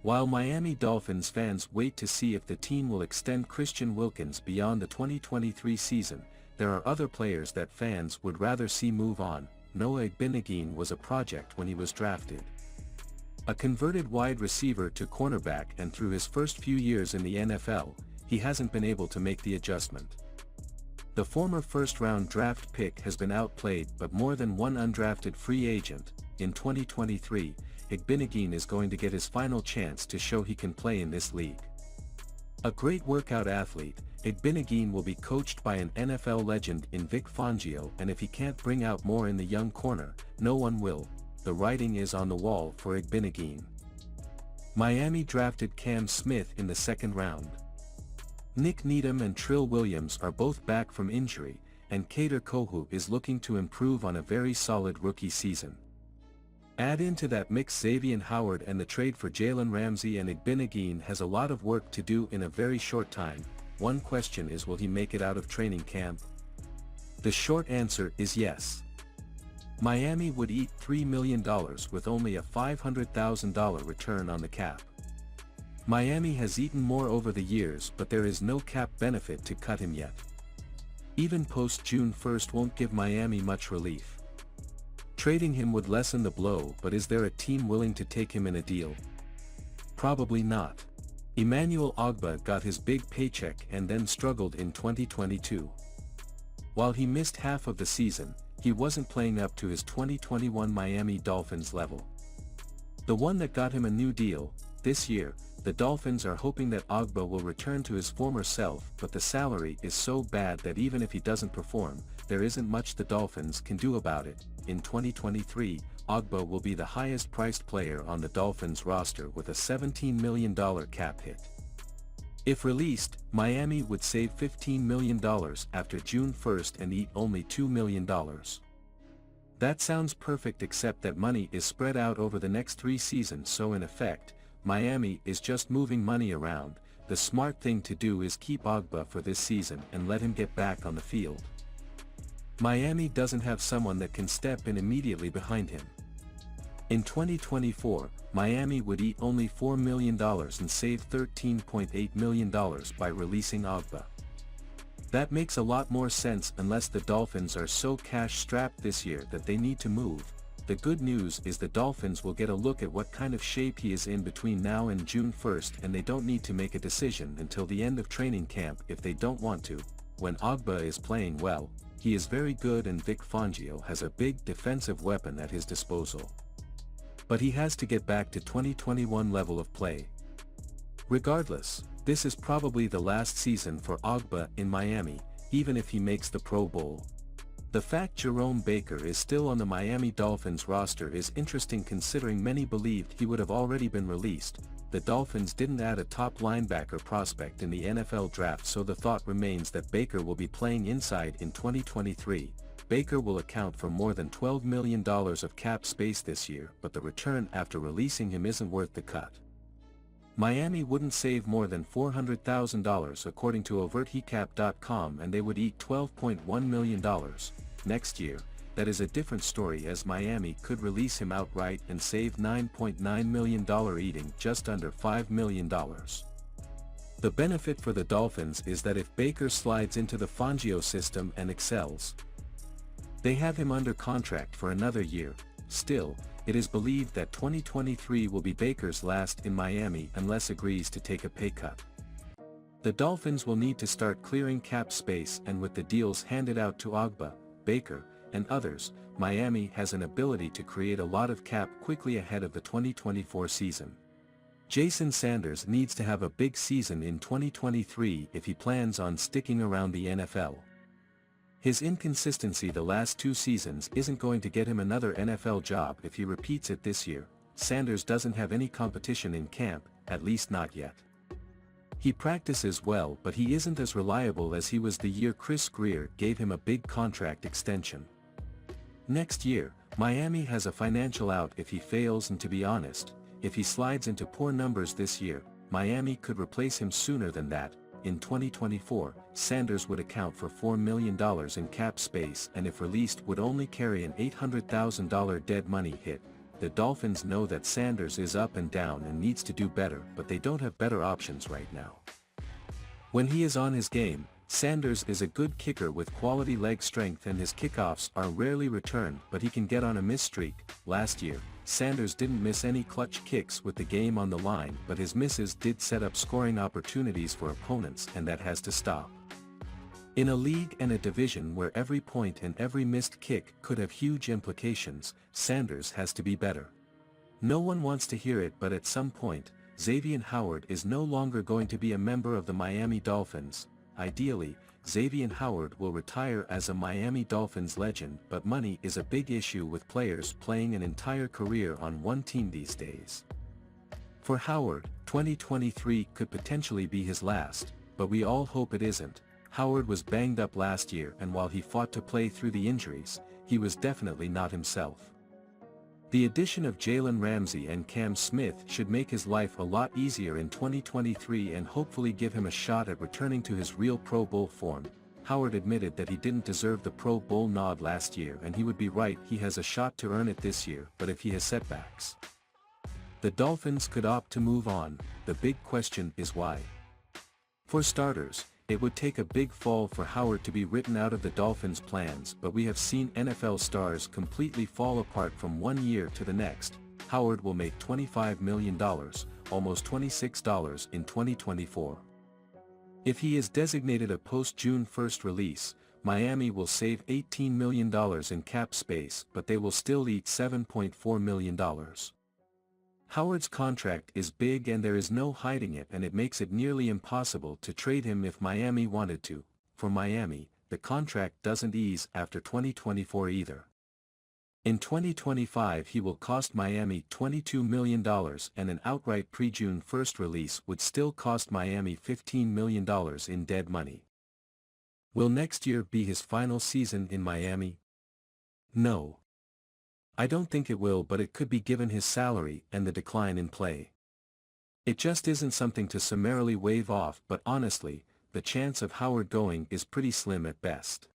While Miami Dolphins fans wait to see if the team will extend Christian Wilkins beyond the 2023 season, there are other players that fans would rather see move on. Noah Igbinoghene was a project when he was drafted. A converted wide receiver to cornerback, and through his first few years in the NFL, he hasn't been able to make the adjustment. The former first-round draft pick has been outplayed, but more than one undrafted free agent. In 2023, Igbinoghene is going to get his final chance to show he can play in this league. A great workout athlete, Igbinoghene will be coached by an NFL legend in Vic Fangio, and if he can't bring out more in the young corner, no one will. The writing is on the wall for Igbinoghene. Miami drafted Cam Smith in the second round. Nick Needham and Trill Williams are both back from injury, and Kader Kohou is looking to improve on a very solid rookie season. Add into that mix Xavier Howard, and the trade for Jalen Ramsey, and Igbinoghene has a lot of work to do in a very short time. One question is, will he make it out of training camp? The short answer is yes. Miami would eat $3 million with only a $500,000 return on the cap. Miami has eaten more over the years, but there is no cap benefit to cut him yet. Even post-June 1st won't give Miami much relief. Trading him would lessen the blow, but is there a team willing to take him in a deal? Probably not. Emmanuel Ogbah got his big paycheck and then struggled in 2022. While he missed half of the season, he wasn't playing up to his 2021 Miami Dolphins level. The one that got him a new deal, this year, the Dolphins are hoping that Ogbah will return to his former self, but the salary is so bad that even if he doesn't perform, there isn't much the Dolphins can do about it. In 2023, Ogbah will be the highest priced player on the Dolphins roster with a $17 million cap hit. If released, Miami would save $15 million after June 1st and eat only $2 million. That sounds perfect, except that money is spread out over the next 3 seasons, so in effect, Miami is just moving money around. The smart thing to do is keep Ogbah for this season and let him get back on the field. Miami doesn't have someone that can step in immediately behind him. In 2024, Miami would eat only $4 million and save $13.8 million by releasing Ogbah. That makes a lot more sense unless the Dolphins are so cash-strapped this year that they need to move. The good news is the Dolphins will get a look at what kind of shape he is in between now and June 1st, and they don't need to make a decision until the end of training camp if they don't want to. When Ogbah is playing well, he is very good, and Vic Fangio has a big defensive weapon at his disposal. But he has to get back to 2021 level of play. Regardless, this is probably the last season for Ogbah in Miami, even if he makes the Pro Bowl. The fact Jerome Baker is still on the Miami Dolphins roster is interesting, considering many believed he would have already been released. The Dolphins didn't add a top linebacker prospect in the NFL draft, so the thought remains that Baker will be playing inside in 2023. Baker will account for more than $12 million of cap space this year, but the return after releasing him isn't worth the cut. Miami wouldn't save more than $400,000 according to overtheCap.com, and they would eat $12.1 million. Next year, that is a different story, as Miami could release him outright and save $9.9 million, eating just under $5 million. The benefit for the Dolphins is that if Baker slides into the Fangio system and excels, they have him under contract for another year. Still, it is believed that 2023 will be Baker's last in Miami unless agrees to take a pay cut. The Dolphins will need to start clearing cap space, and with the deals handed out to Ogbah, Baker, and others, Miami has an ability to create a lot of cap quickly ahead of the 2024 season. Jason Sanders needs to have a big season in 2023 if he plans on sticking around the NFL. His inconsistency the last 2 seasons isn't going to get him another NFL job if he repeats it this year. Sanders doesn't have any competition in camp, at least not yet. He practices well, but he isn't as reliable as he was the year Chris Grier gave him a big contract extension. Next year, Miami has a financial out if he fails, and to be honest, if he slides into poor numbers this year, Miami could replace him sooner than that. In 2024, Sanders would account for $4 million in cap space, and if released would only carry an $800,000 dead money hit. the Dolphins know that Sanders is up and down and needs to do better, but they don't have better options right now. When he is on his game, Sanders is a good kicker with quality leg strength and his kickoffs are rarely returned, but he can get on a miss streak. Last year, Sanders didn't miss any clutch kicks with the game on the line, but his misses did set up scoring opportunities for opponents, and that has to stop. In a league and a division where every point and every missed kick could have huge implications, Sanders has to be better. No one wants to hear it, but at some point, Xavier Howard is no longer going to be a member of the Miami Dolphins. Ideally, Xavier Howard will retire as a Miami Dolphins legend, but money is a big issue with players playing an entire career on one team these days. For Howard, 2023 could potentially be his last, but we all hope it isn't. Howard was banged up last year, and while he fought to play through the injuries, he was definitely not himself. The addition of Jalen Ramsey and Cam Smith should make his life a lot easier in 2023 and hopefully give him a shot at returning to his real Pro Bowl form. Howard admitted that he didn't deserve the Pro Bowl nod last year, and he would be right. He has a shot to earn it this year, but if he has setbacks, the Dolphins could opt to move on. The big question is why. For starters, it would take a big fall for Howard to be written out of the Dolphins' plans, but we have seen NFL stars completely fall apart from one year to the next. Howard will make $25 million, almost $26 in 2024. If he is designated a post-June 1st release, Miami will save $18 million in cap space, but they will still eat $7.4 million. Howard's contract is big and there is no hiding it, and it makes it nearly impossible to trade him if Miami wanted to. For Miami, the contract doesn't ease after 2024 either. In 2025 he will cost Miami $22 million, and an outright pre-June 1st release would still cost Miami $15 million in dead money. Will next year be his final season in Miami? No. I don't think it will, but it could be given his salary and the decline in play. It just isn't something to summarily wave off, but honestly, the chance of Howard going is pretty slim at best.